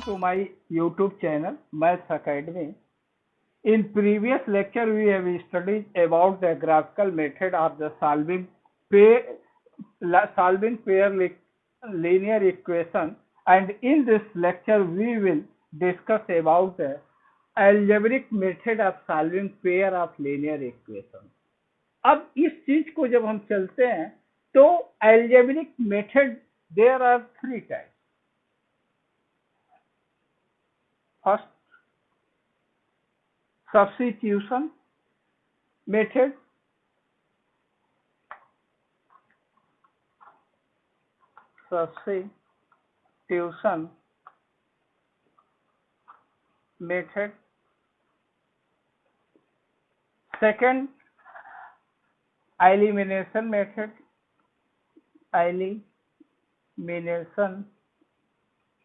to my YouTube channel Maths Academy. In previous lecture, we have studied about the graphical method of the solving pair linear equation, and in this lecture we will discuss about the algebraic method of solving pair of linear equation. अब इस चीज को जब हम चलते हैं तो algebraic method there are three types. First, substitution method. Substitution method. Second, elimination method. Elimination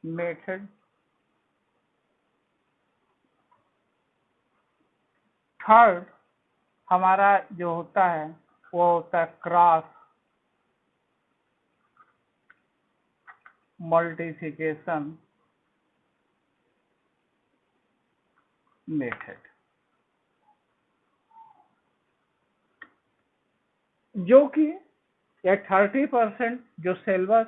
method. Third हमारा जो होता है वो होता है क्रॉस मल्टीप्लिकेशन मेथड, जो कि 30% जो सिलेबस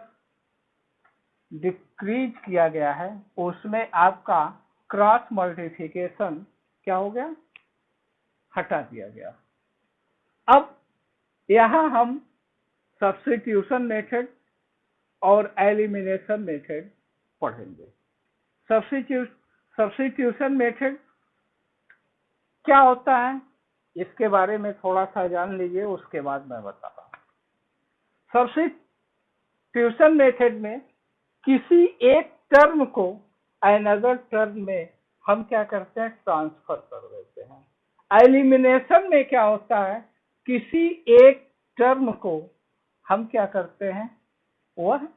डिक्रीज किया गया है उसमें आपका क्रॉस मल्टीप्लिकेशन क्या हो गया, हटा दिया गया. अब यहाँ हम सब्स्टिट्यूशन मेथड और एलिमिनेशन मेथड पढ़ेंगे. सब्स्टिट्यूशन मेथड क्या होता है इसके बारे में थोड़ा सा जान लीजिए, उसके बाद मैं बता रहा हूँ. सब्स्टिट्यूशन मेथड में किसी एक टर्म को अनदर टर्म में हम क्या करते हैं, ट्रांसफर कर देते हैं. एलिमिनेशन में क्या होता है, किसी एक टर्म को हम क्या करते हैं, वह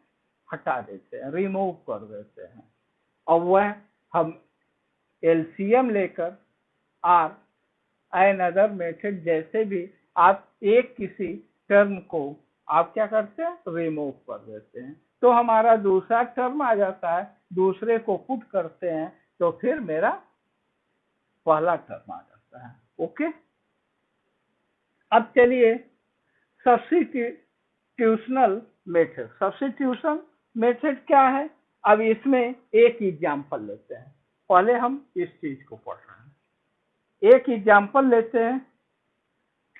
हटा देते हैं, रिमूव कर देते हैं, और वह हम एलसीएम लेकर और अनदर मेथड जैसे भी आप एक किसी टर्म को आप क्या करते हैं, रिमूव कर देते हैं, तो हमारा दूसरा टर्म आ जाता है. दूसरे को पुट करते हैं तो फिर मेरा पहला टर्म आ जाता है. ओके. अब चलिए सब्स्टिट्यूशनल मेथड. सब्स्टिट्यूशन मेथड क्या है, अब इसमें एक एग्जांपल लेते हैं. पहले हम इस चीज को पढ़ रहे हैं. एक एग्जांपल लेते हैं.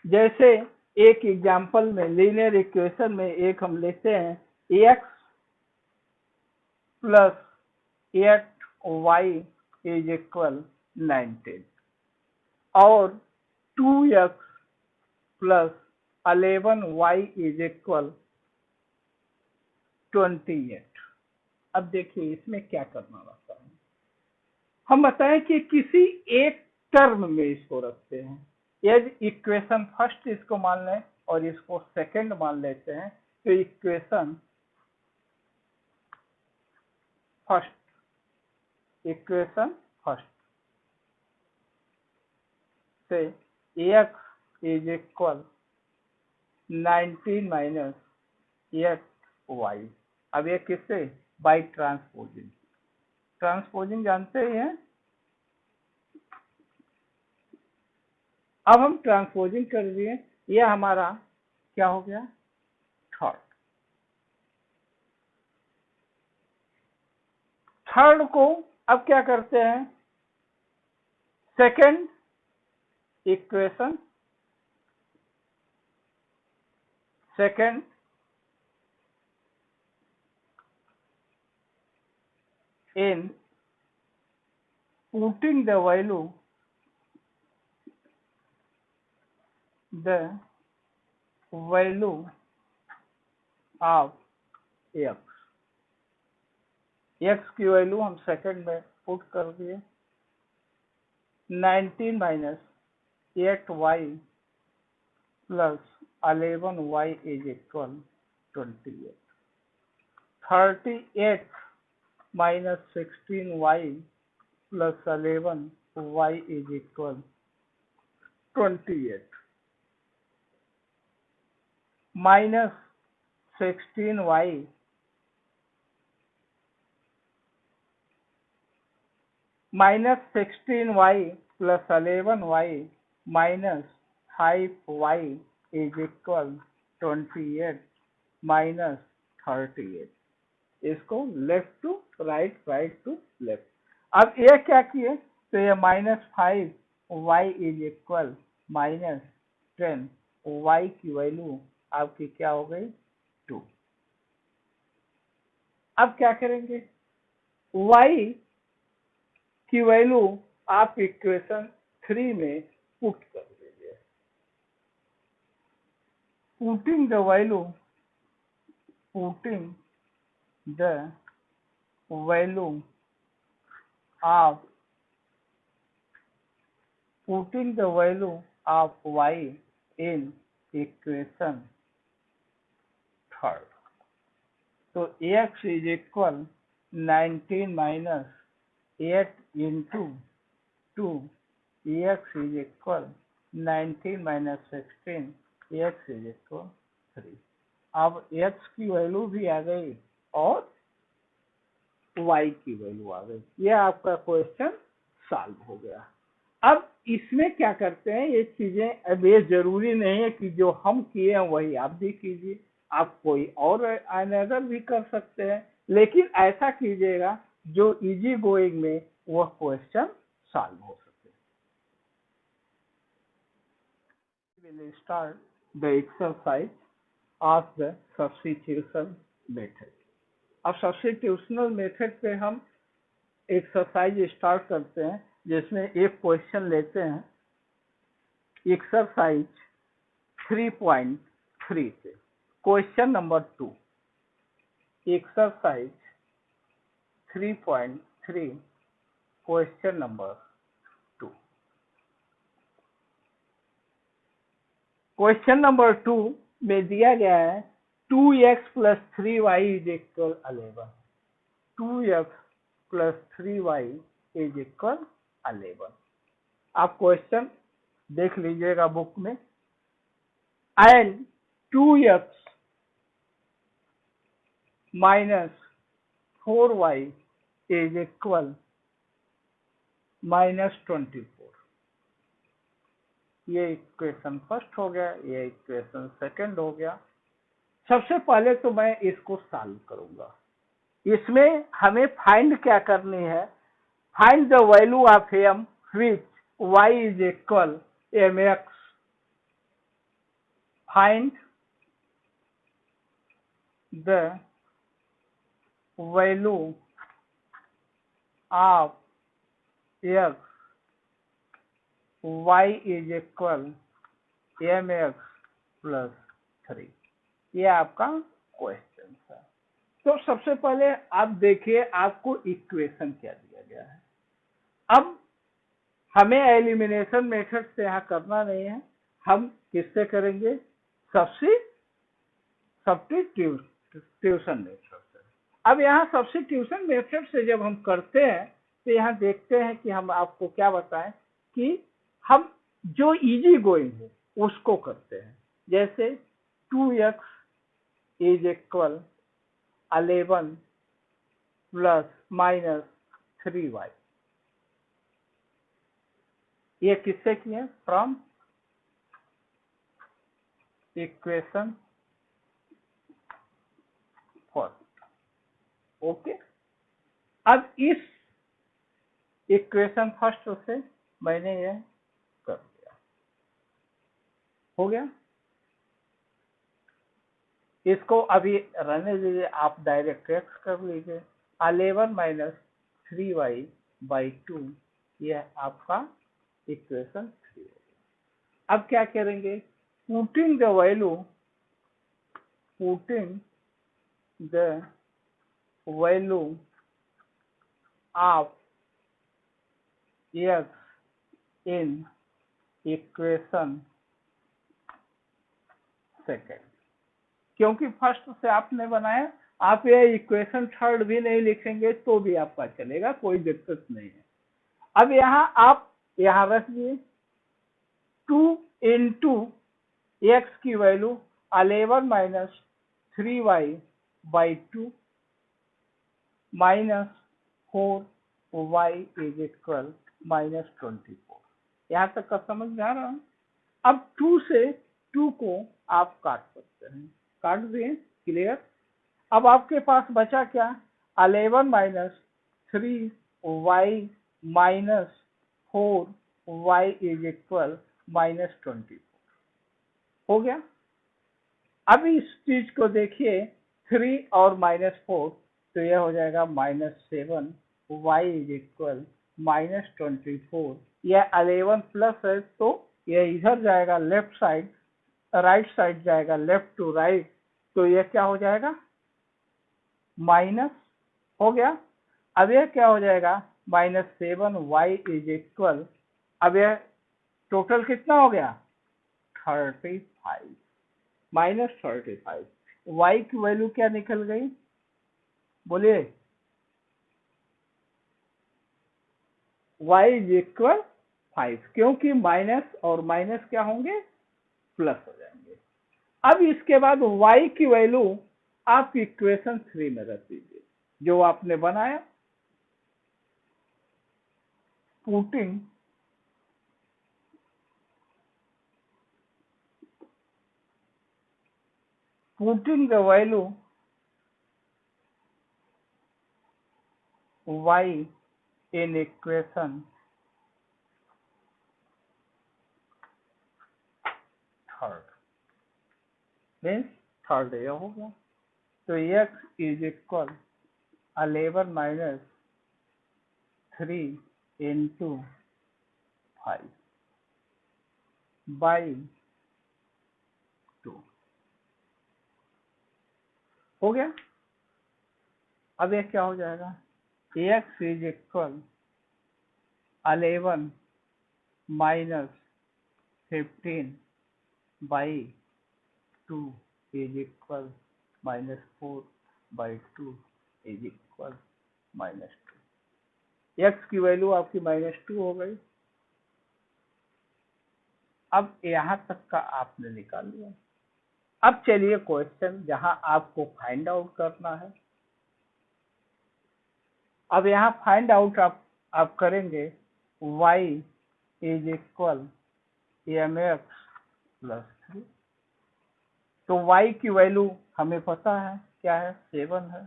जैसे एक एग्जांपल में लीनियर इक्वेशन में एक हम लेते हैं x plus 8y is equal 19 और 2x plus 11y is equal 28. अब देखिए इसमें क्या करना रहता है. हम बताएं कि किसी एक टर्म में इसको रखते हैं. यदि इक्वेशन फर्स्ट इसको मान लें और इसको सेकंड मान लेते हैं तो इक्वेशन फर्स्ट से x is equal 19 minus 8y. अब ये किससे, बाई ट्रांसपोजिंग. ट्रांसपोजिंग जानते ही हैं. अब हम ट्रांसपोजिंग कर दिए, यह हमारा क्या हो गया, थर्ड को अब क्या करते हैं, second equation second in putting the value of x की वैल्यू हम सेकंड में पुट कर दिए. 19 minus 8y plus 11y is equal 28. 38 minus 16y plus 11y is equal 28 minus 16y -16y plus 11y minus 5y is equal 28 minus 38। इसको left to right, right to left. अब ये क्या किए, तो ये -5y इज इक्वल -10, y की value आपकी क्या हो गई 2। अब क्या करेंगे, y की वैल्यू आप इक्वेशन 3 में पुट कर दीजिए। Putting the value of putting the value of y in equation third, so x is equal 19 minus 8 into 2, x is equal 19 minus 16, x is equal 3। अब x की वैल्यू भी आ गई और y की वैल्यू आ गई। ये आपका क्वेश्चन सॉल्व हो गया। अब इसमें क्या करते हैं, ये चीजें, अब ये जरूरी नहीं है कि जो हम किए हैं वही आप भी कीजिए, आप कोई और अनदर भी कर सकते हैं, लेकिन ऐसा कीजिएगा जो इजी गोइंग में वह क्वेश्चन सॉल्व हो सके। Will start the exercise of the substitution method. अब सब्स्टिट्यूशनल मेथड पे हम एक्सरसाइज स्टार्ट करते हैं, जिसमें एक क्वेश्चन लेते हैं एक्सरसाइज 3.3 से। Question number 2, exercise 3.3, question number 2। Question number 2 में दिया गया है 2x plus 3y is equal 11। 2x plus 3y is equal 11। आप क्वेश्चन देख लीजिएगा बुक में। And 2x minus 4y is equal -24। ये इक्वेशन फर्स्ट हो गया, ये इक्वेशन सेकंड हो गया। सबसे पहले तो मैं इसको सॉल्व करूंगा। इसमें हमें फाइंड क्या करनी है, find the value of m which y is equal mx। Find the value of x y is equal mx plus 3। ये आपका क्वेश्चन है। तो सबसे पहले आप देखिए आपको इक्वेशन क्या दिया गया है। अब हमें एलिमिनेशन मेथड से यहाँ करना नहीं है, हम किससे करेंगे, सब्स्टिट्यूशन मेथड से। अब यहाँ सब्स्टिट्यूशन मेथड से जब हम करते हैं तो यहाँ देखते हैं कि हम आपको क्या बताएं कि हम जो इजी गोइंग है उसको करते हैं। जैसे 2x is equal 11 plus minus 3y, ये किससे किए, फ्रॉम इक्वेशन फर्स्ट। ओके, अब इस इक्वेशन फर्स्ट से मैंने ये कर दिया, हो गया। इसको अभी रहने दीजिए, आप डायरेक्ट एक्स कर लीजिए। 11 माइनस 3y बाई 2, यह आपका इक्वेशन 3। अब क्या करेंगे, putting the value of x in equation second. क्योंकि फर्स्ट से आपने बनाया, आप ये इक्वेशन थर्ड भी नहीं लिखेंगे तो भी आपका चलेगा, कोई दिक्कत नहीं है। अब यहाँ आप यहाँ रख दिए 2 इंटू एक्स की value 11 minus 3y by 2 minus 4 y is equal -24। यहाँ तक का समझ में आ रहा है? अब 2 से 2 को आप काट सकते हैं, काट दिए, क्लियर। अब आपके पास बचा क्या? 11 minus 3y minus 4y is equal -24 हो गया। अब इस चीज को देखिए, 3 और -4, तो यह हो जाएगा -7y इज इक्वल -24। यह 11 प्लस है, तो यह इधर जाएगा लेफ्ट साइड, राइट साइड जाएगा लेफ्ट टू राइट, तो यह क्या हो जाएगा? माइनस हो गया। अब यह क्या हो जाएगा? -7y इज इक्वल, अब यह टोटल कितना हो गया? 35 -35। y की वैल्यू क्या निकल गई? बोलिए। y इज इक्वल 5, क्योंकि माइनस और माइनस क्या होंगे? प्लस हो जाएंगे। अब इसके बाद y की वैल्यू आप इक्वेशन 3 में रख दीजिए, जो आपने बनाया। Putting the value y in equation third, means third यह हो गया। तो x is equal 11 minus 3 into 5 by 2 हो गया। अब यह क्या हो जाएगा? x is equal 11 minus 15 by 2 is equal -4 by 2 is equal -2। x की वैल्यू आपकी -2 हो गई। अब यहां तक का आपने निकाल लिया। अब चलिए क्वेश्चन जहां आपको फाइंड आउट करना है। अब यहाँ फाइंड आउट आप करेंगे y is equal mx plus 3। तो y की वैल्यू हमें पता है क्या है? 7 है,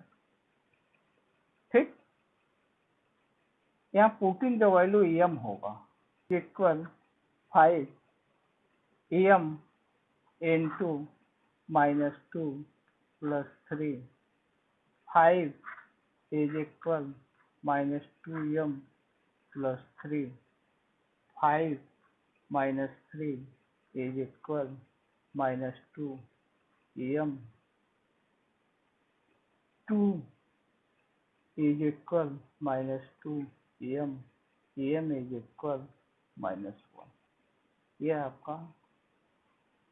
ठीक। यहाँ पुटिंग द वैल्यू m होगा equal 5 m into -2 plus 3, 5 is equal -2m plus 3, 5 minus 3 is equal -2 m, 2 is equal -2 m, m is equal -1। यह आपका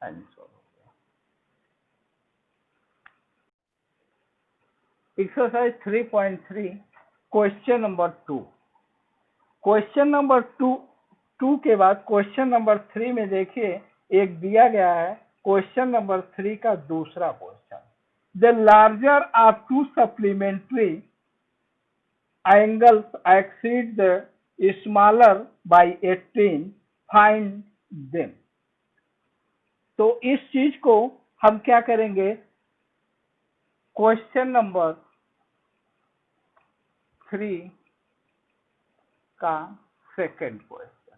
आंसर हो गया। Exercise 3.3 question number 2। Question number 2 के बाद क्वेश्चन नंबर 3 में देखिए, एक दिया गया है क्वेश्चन नंबर 3 का दूसरा question. The larger of 2 supplementary angles exceed the smaller by 18, find them. तो इस चीज को हम क्या करेंगे? क्वेश्चन नंबर 3 का सेकंड क्वेश्चन,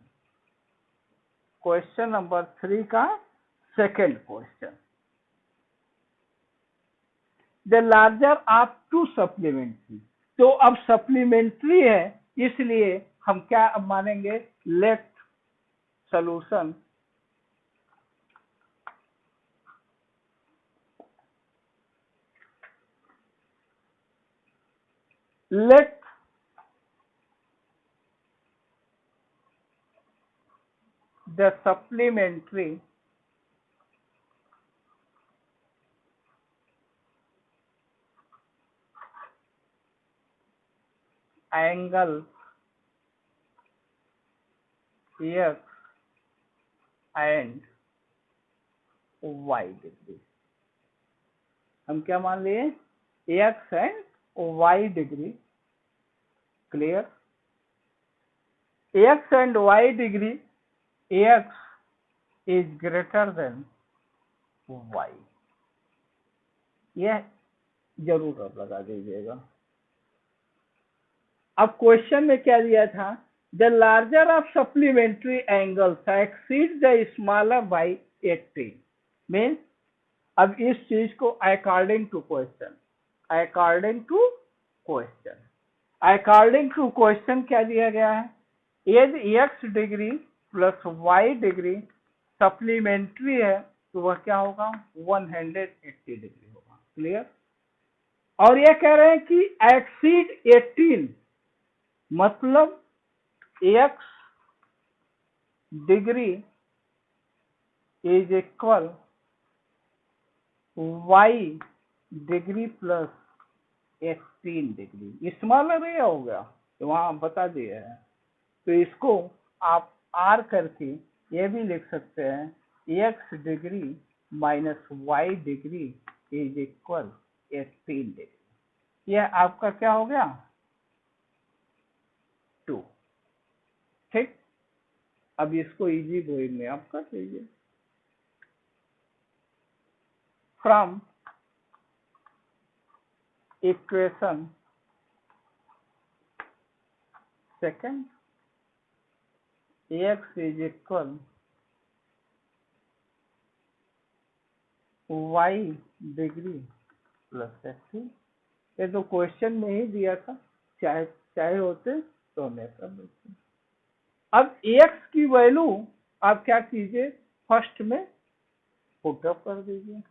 क्वेश्चन नंबर 3 का second question. The larger of 2 supplementary, तो अब सप्लीमेंट्री है, इसलिए हम क्या अब मानेंगे? Let solution let the supplementary angle x and y degree. हम क्या मान लिए? x and y degree, clear. x and y degree, x is greater than y, यह जरूर आप लगा दीजिएगा। अब क्वेश्चन में क्या दिया था, the larger of supplementary angles exceed the smaller by 80 means, अब इस चीज को according to question, according to question, according to question क्या दिया गया है, यदि x degree plus y degree supplementary है तो वह क्या होगा 180 डिग्री होगा। क्लियर। और ये कह रहे हैं कि एक्सीड 18 मतलब x degree is equal y degree plus 18 degree, smaller ये हो गया तो वहां बता दिए हैं, तो इसको आप r करके ये भी लिख सकते हैं, x degree minus y degree is equal 18 degree. यह आपका क्या हो गया 2। ठीक, अब इसको इजी वे में आप कर लीजिए। From equation second, x is equal y degree plus 18, ये तो क्वेश्चन में ही दिया था, चाहे चाहे होते तो मैं कर देते। अब x की वैल्यू आप क्या कीजिए, फर्स्ट में पुट अप कर दीजिए,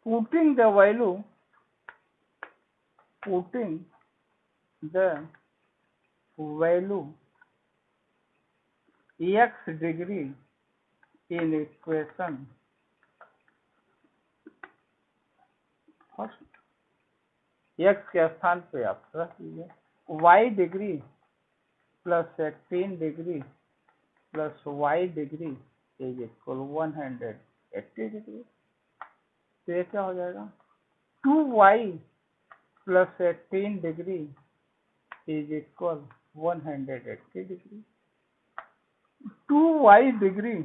putting the value, putting the value x degree in equation first, x के स्थान पे आप रख दीजिए y degree plus 18 degree plus y degree is equal 180 degree, तो ये क्या हो जाएगा 2y plus 18 degree is equal 180 degree, 2y degree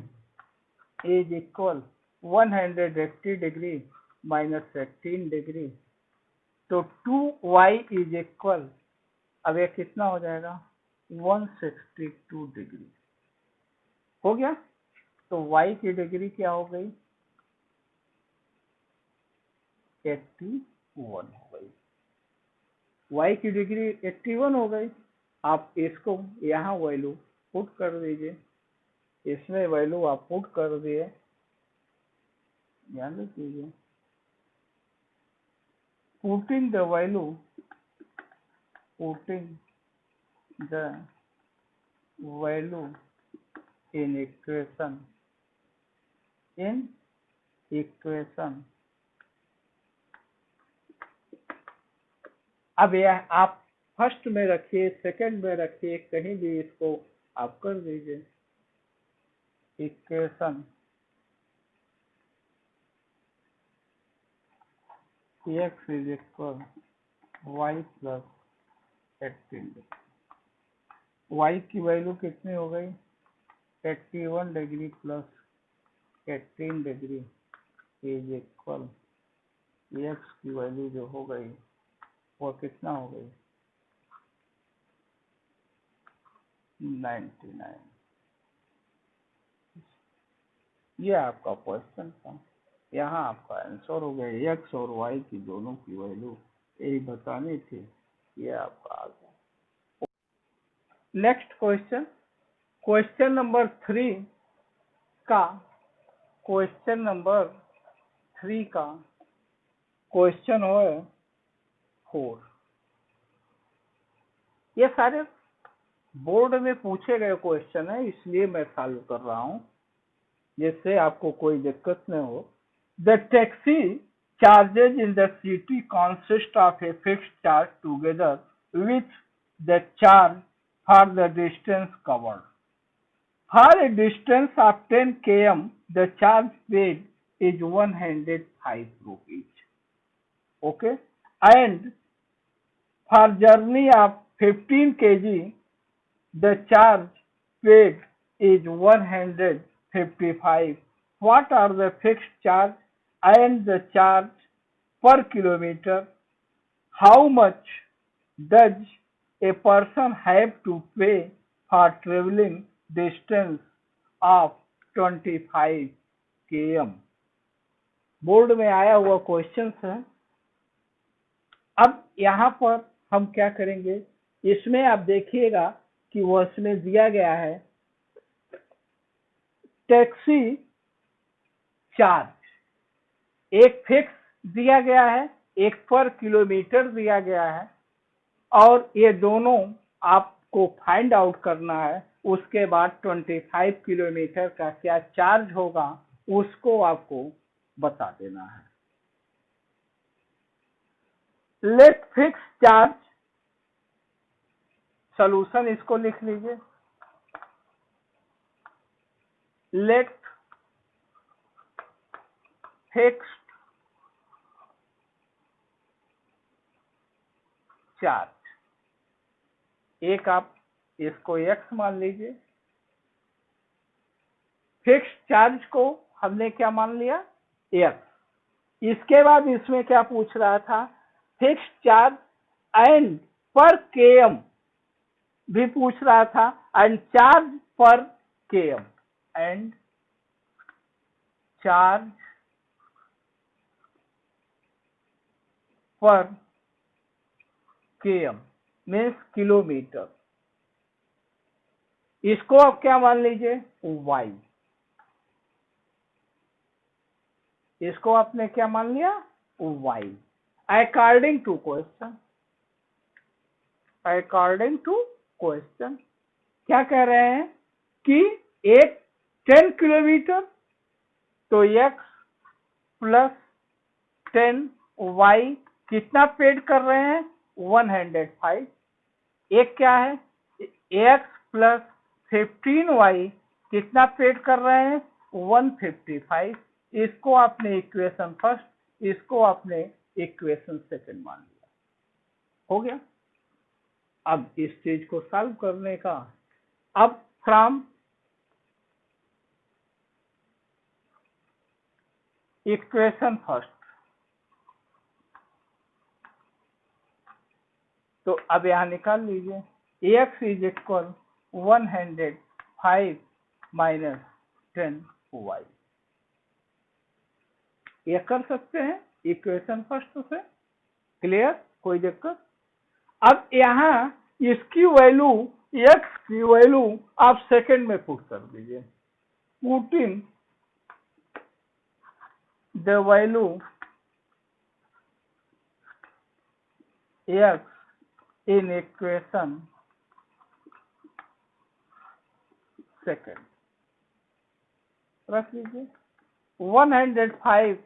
is equal 180 degree minus 18 degree, तो 2y इज इक्वल, अब ये कितना हो जाएगा 162 डिग्री हो गया। तो y की डिग्री क्या हो गई 81 हो गई, y की डिग्री 81 हो गई। आप इसको यहाँ वैल्यू पुट कर दीजिए, इसमें वैल्यू आप पुट कर दिए, ध्यान रखिए, putting the value, putting the value in equation, in equation, अब यह आप फर्स्ट में रखिए, सेकंड में रखिए, कहीं भी इसको आप कर दीजिए, equation x is equal y plus 18, y की वैल्यू कितनी हो गई 81 degree plus 18 degree is equal, x की वैल्यू जो हो गई वो कितना हो गई 99। ये आपका क्वेश्चन था, यहाँ आपका आंसर हो गया, x और y की दोनों की वैल्यू यही बतानी थी, ये आपका आ गया। नेक्स्ट क्वेश्चन, क्वेश्चन नंबर 3 का, क्वेश्चन नंबर 3 का क्वेश्चन हो 4। ये सारे बोर्ड में पूछे गए क्वेश्चन है, इसलिए मैं सॉल्व कर रहा हूं जिससे आपको कोई दिक्कत न हो। The taxi charges in the city consist of a fixed charge together with the charge for the distance covered. For a distance of 10 km, the charge paid is 105 rupees. Okay, and for journey of 15 kg, The charge paid is 155. What are the fixed charge and the charge per kilometer? How much does a person have to pay for traveling distance of 25 km? Board में आया हुआ question है। अब यहाँ पर हम क्या करेंगे, इसमें आप देखिएगा कि वो इसमें दिया गया है टैक्सी चार्ज, एक फिक्स दिया गया है, एक पर किलोमीटर दिया गया है, और ये दोनों आपको फाइंड आउट करना है। उसके बाद 25 किलोमीटर का क्या चार्ज होगा उसको आपको बता देना है। लेट फिक्स चार्ज, सॉल्यूशन इसको लिख लीजिए। लेट फिक्स्ड चार्ज, एक आप इसको x मान लीजिए। फिक्स्ड चार्ज को हमने क्या मान लिया, x। इसके बाद इसमें क्या पूछ रहा था, फिक्स्ड चार्ज एंड पर km भी पूछ रहा था, एंड चार्ज पर km, एंड चार्ज पर km मीन्स किलोमीटर। इसको आप क्या मान लीजिए, y। इसको आपने क्या मान लिया, y। According to question, according to question क्या कह रहे हैं कि एक 10 किलोमीटर, तो x प्लस 10 y कितना पेड कर रहे हैं, 105। एक क्या है, x प्लस 15y कितना पेड कर रहे हैं, 155। इसको आपने इक्वेशन फर्स्ट, इसको आपने इक्वेशन सेकंड मान लिया। हो गया। अब इस चीज को सॉल्व करने का, अब फ्रॉम इक्वेशन फर्स्ट, तो अब यहां निकाल लीजिए, x is equal 105 minus 10y। ये कर सकते हैं इक्वेशन फर्स्ट से, क्लियर, कोई दिक्कत। अब यहाँ इसकी वैल्यू, x की वैल्यू आप सेकंड में पुट कर दीजिए। Putting the value x in equation second, रख लीजिए। 105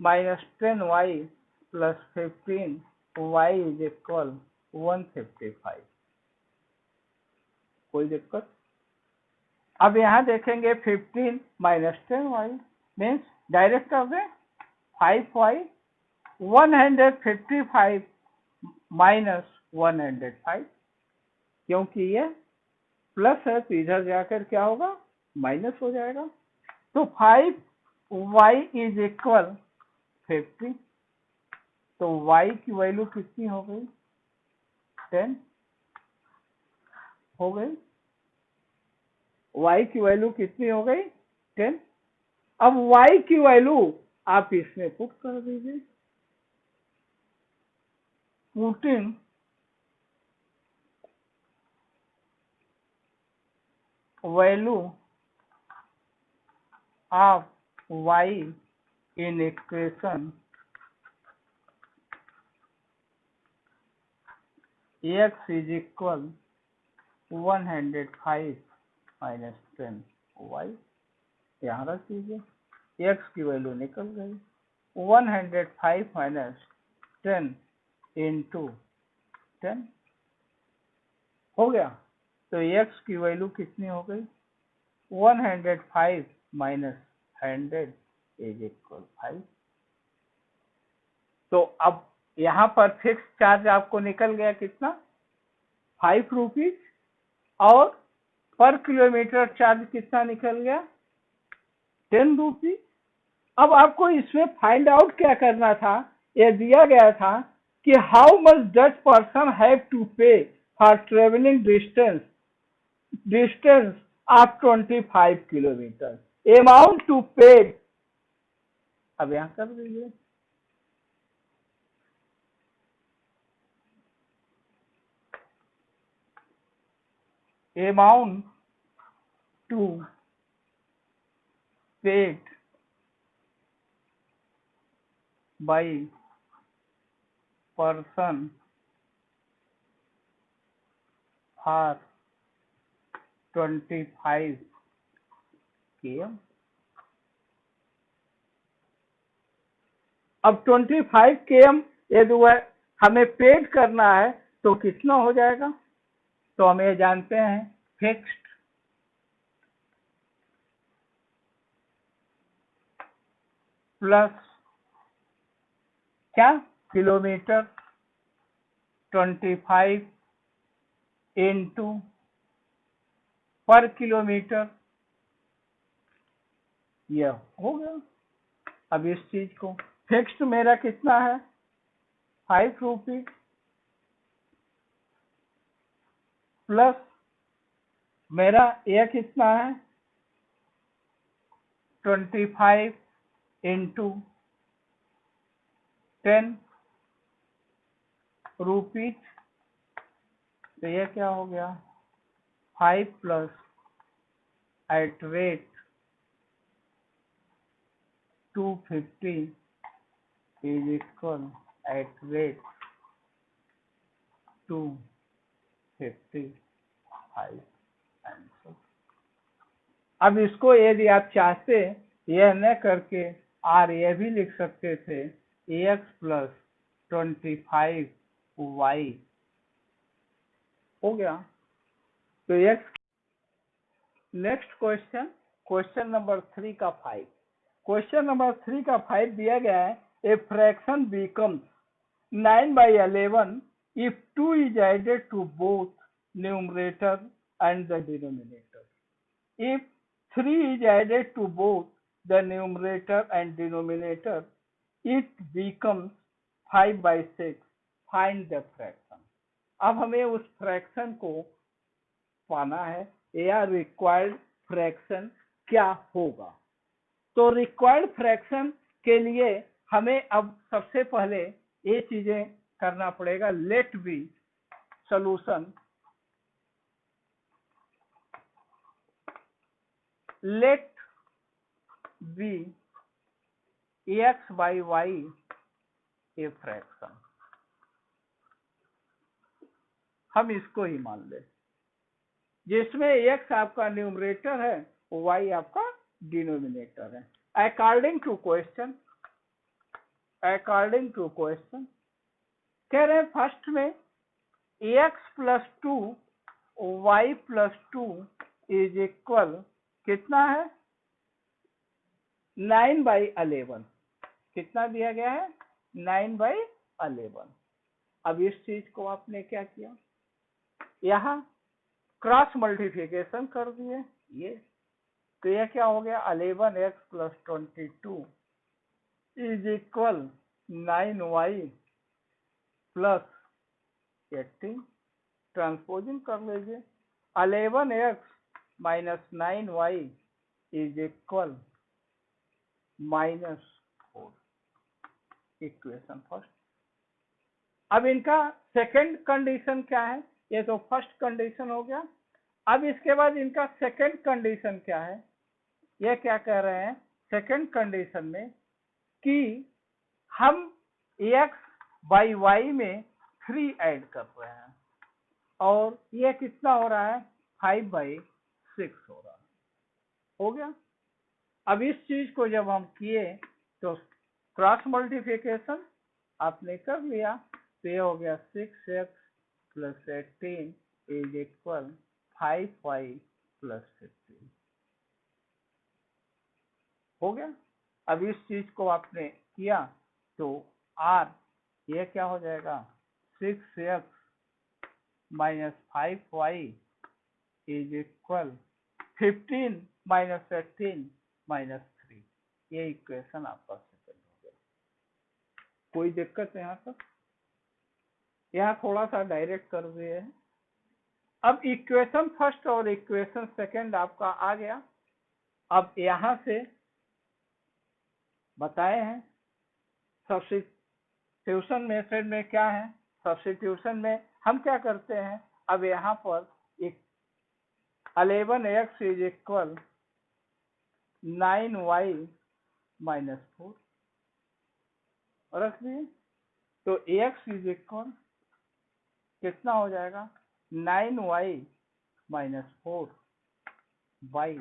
minus 10y plus 15y is equal 155। कोई दिक्कत। अब यहां देखेंगे 15 माइनस 10y मीन्स डायरेक्ट कर दें 5y, 155 माइनस 105, क्योंकि ये प्लस है तो इधर जाकर क्या होगा, माइनस हो जाएगा। तो 5y इज इक्वल 50, तो y की वैल्यू कितनी हो गई, 10 हो गई। y की वैल्यू कितनी हो गई, 10। अब y की वैल्यू आप इसमें पुट कर दीजिए। Putting value of y in equation x is equal 105 minus 10y, यहाँ रख दीजिए। x की वैल्यू निकल गई, 105 माइनस 10 इंटू 10 हो गया। तो x की वैल्यू कितनी हो गई, 105 माइनस 100 इज इक्वल 5। तो अब यहाँ पर फिक्स चार्ज आपको निकल गया कितना, 5 रुपीज और पर किलोमीटर चार्ज कितना निकल गया, 10 रुपी। अब आपको इसमें फाइंड आउट क्या करना था, ये दिया गया था कि how much does person have to pay for travelling distance of 25 kilometre, amount to pay. अब यहां कर दीजिए, amount to paid by person for 25 km। अब 25 km यदि वह हमें पेड करना है तो कितना हो जाएगा, तो हम ये जानते हैं फिक्स्ड प्लस क्या, किलोमीटर 25 इंटू पर किलोमीटर, यह हो गया। अब इस चीज को फिक्स्ड मेरा कितना है 5 रुपी प्लस मेरा यह कितना है 25 इंटू 10 रुपीज, तो यह क्या हो गया 5 plus at rate 250 is equal at rate 255 answer. अब इसको यदि आप चाहते यह न करके और यह भी लिख सकते थे एक्स प्लस 25y हो गया। तो x, next question, question number 3 का 5, क्वेश्चन नंबर 3 का 5 दिया गया है, a fraction becomes 9/11 if 2 is added to both numerator and the denominator, if 3 is added to both the numerator and denominator it becomes 5/6, find the fraction। अब हमें उस fraction को पाना है या रिक्वायर्ड फ्रैक्शन क्या होगा। तो रिक्वायर्ड फ्रैक्शन के लिए हमें अब सबसे पहले ये चीजें करना पड़ेगा, let be solution, let be x by y a fraction, हम इसको ही मान ले जिसमें x आपका न्यूमरेटर है y आपका डिनोमिनेटर है। According to question, according to question कह रहे हैं फर्स्ट में x plus 2 y plus 2 is equal कितना है 9/11, कितना दिया गया है 9/11। अब इस चीज को आपने क्या किया, यहाँ क्रॉस मल्टीप्लिकेशन कर दिए ये, तो यह क्या हो गया 11x plus 22 is equal 9y plus 18, transposing कर लीजिए 11x minus 9y is equal -4, equation first. अब इनका सेकंड कंडीशन क्या है, ये तो फर्स्ट कंडीशन हो गया। अब इसके बाद इनका सेकंड कंडीशन क्या है, ये क्या कह रहे हैं सेकंड कंडीशन में कि हम x बाई y में 3 ऐड कर रहे हैं और ये कितना हो रहा है 5/6 हो रहा है, हो गया। अब इस चीज को जब हम किए तो क्रॉस मल्टीप्लिकेशन आपने कर लिया, तो ये हो गया 6x plus 18 is equal 5y plus 15, हो गया। अब इस चीज को आपने किया तो r ये क्या हो जाएगा 6x minus 5y is equal 15 minus 18 minus 3। ये इक्वेशन आपका सेकंड हो गया। कोई दिक्कत है यहाँ तक? यहाँ थोड़ा सा डायरेक्ट कर दिए हैं। अब इक्वेशन फर्स्ट और इक्वेशन सेकंड आपका आ गया। अब यहाँ से बताए हैं सब्स्टिट्यूशन मेथड में क्या है। सब्स्टिट्यूशन में हम क्या करते हैं, अब यहाँ पर एक 11x is equal 9y minus 4 रख दिए, तो x इज इक्वल कितना हो जाएगा 9y माइनस 4 बाई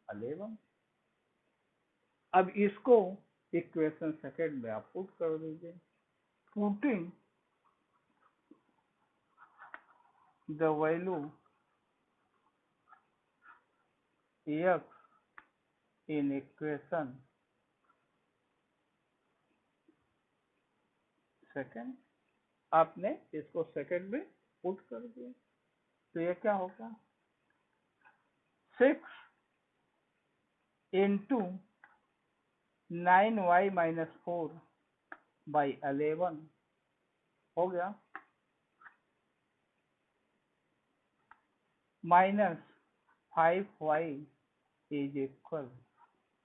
11। अब इसको इक्वेशन सेकंड में आप पुट कर दीजिए। Putting the value x in equation second, आपने इसको सेकंड में पुट कर दिया, तो ये क्या होगा 6 इंटू 9y माइनस 4 बाई 11 हो गया, minus 5y is equal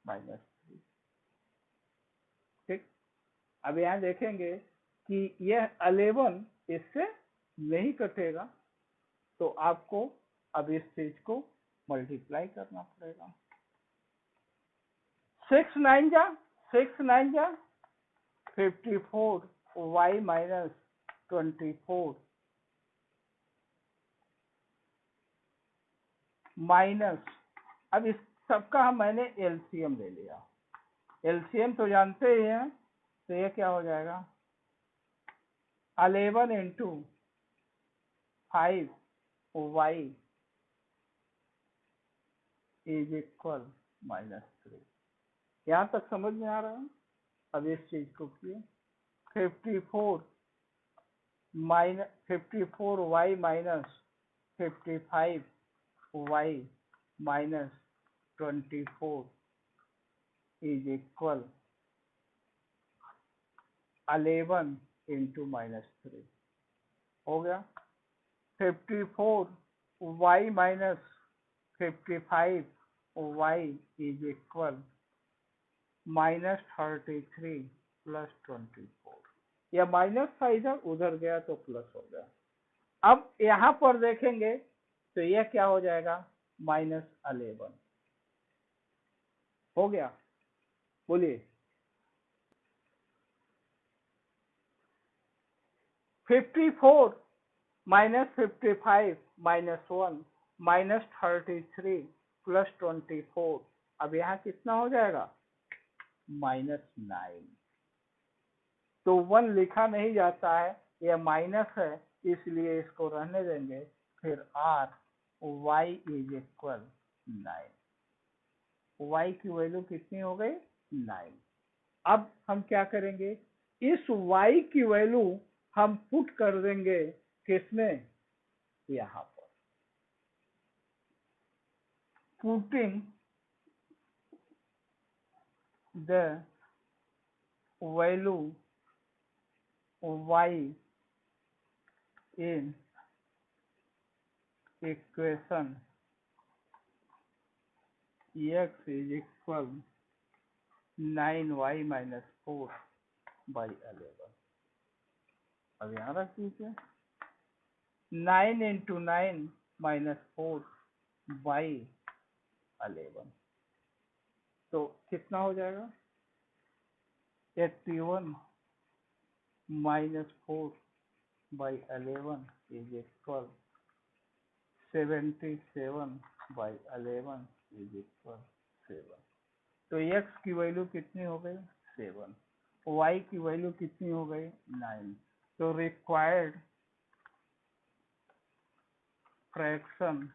minus 3। ठीक, अब यहाँ देखेंगे कि यह 11 इससे नहीं कटेगा, तो आपको अब इस चीज को मल्टीप्लाई करना पड़ेगा। 6 9 जा 54 y माइनस 24 माइनस, अब इस सबका मैंने एलसीएम ले लिया। एलसीएम तो जानते ही हैं, तो ये क्या हो जाएगा 11 into 5y is equal minus 3। यहाँ तक समझ में आ रहा है? अब इस चीज को किए 54y minus 55y minus 24 is equal 11 into minus 3 हो गया। 54y minus 55y is equal minus 33 plus 24। या माइनस था इधर, उधर गया तो प्लस हो गया। अब यहाँ पर देखेंगे तो यह क्या हो जाएगा माइनस 11 हो गया। बोलिए 54 माइनस 55 माइनस 1 माइनस 33 प्लस 24। अब यहाँ कितना हो जाएगा माइनस 9। तो 1 लिखा नहीं जाता है, यह माइनस है, इसलिए इसको रहने देंगे। फिर r y is equal 9। y की वैल्यू कितनी हो गई 9। अब हम क्या करेंगे, इस y की वैल्यू हम पुट कर देंगे किसमें, यहाँ पर। Putting the value y in equation x is equal 9y minus 4 by 11। अब यहाँ रख दीजिए 9 इंटू 9 माइनस 4 बाई 11, तो कितना हो जाएगा 81 minus 4 by 11 is equal 77 by 11 is equal 7। तो x की वैल्यू कितनी हो गई 7, y की वैल्यू कितनी हो गई 9। तो रिक्वायर्ड फ्रैक्शन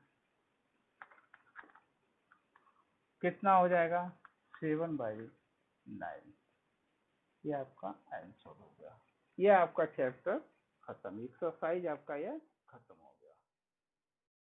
कितना हो जाएगा 7/9। ये आपका आंसर हो गया। ये आपका चैप्टर खत्म, एक्सरसाइज आपका यह खत्म हो गया।